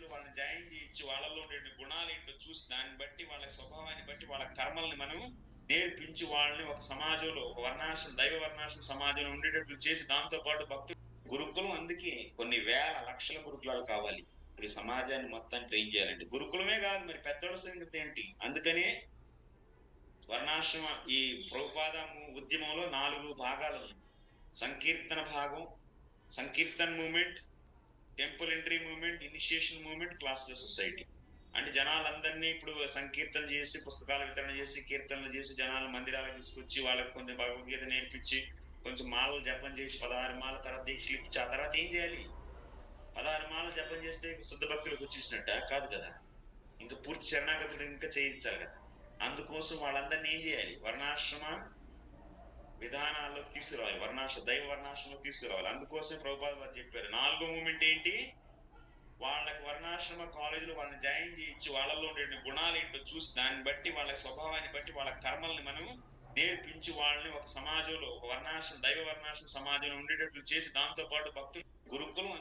కాలేజీలో వాళ్ళని జాయిన్ చేయించి వాళ్ళలో ఉండే గుణాలు ఏంటో చూసి దాన్ని బట్టి వాళ్ళ స్వభావాన్ని బట్టి వాళ్ళ కర్మల్ని మనం నేర్పించి వాళ్ళని ఒక సమాజంలో ఒక వర్ణాశ్రమ దైవ వర్ణాశ్రమ సమాజంలో ఉండేటట్లు చేసి దాంతో పాటు భక్తులు గురుకులం అందుకే కొన్ని వేల లక్షల గురుకులాలు కావాలి ఇప్పుడు ఈ సమాజాన్ని మొత్తం ట్రైన్ చేయాలంటే గురుకులమే కాదు మరి పెద్దోళ్ళ సంగతి ఏంటి. అందుకనే వర్ణాశ్రమ ఈ ప్రభుపాద ఉద్యమంలో 4 భాగాలు ఉన్నాయి. సంకీర్తన భాగం, sankirtan movement, temple entry movement, initiation movement, classless society. అంటే జనాలందరినీ ఇప్పుడు సంకీర్తన చేసి పుస్తకాల వితరణ చేసి కీర్తనలు చేసి జనాలు మందిరాలకు తీసుకొచ్చి వాళ్ళకి కొంచెం భగవద్గీత నేర్పించి కొంచెం మాలలు జపం చేసి 16 మాల తర్వాత దీక్షలు ఇప్పించి ఆ తర్వాత ఏం చేయాలి? 16 మాలలు జపం చేస్తే శుద్ధ భక్తులకు వచ్చేసినట్ట కాదు కదా, ఇంకా పూర్తి శరణాగతుడు ఇంకా చేయించాలి కదా. అందుకోసం వాళ్ళందరినీ ఏం చేయాలి? వర్ణాశ్రమ విధానాల్లోకి తీసుకురావాలి, దైవ వర్ణాశ్రమంలో తీసుకురావాలి. అందుకోసం ప్రభుపాద వారు చెప్పారు 4వ మూమెంట్ ఏంటి? వాళ్ళకి వర్ణాశ్రమ కాలేజీలో వాళ్ళని జాయిన్ చేయించి వాళ్ళలో ఉండే గుణాలు ఏంటో చూసి దాన్ని బట్టి వాళ్ళ స్వభావాన్ని బట్టి వాళ్ళ కర్మల్ని మనం నేర్పించి వాళ్ళని ఒక సమాజంలో ఒక దైవ వర్ణాశ్రమ సమాజంలో ఉండేటట్లు చేసి దాంతో పాటు భక్తులు గురుకులం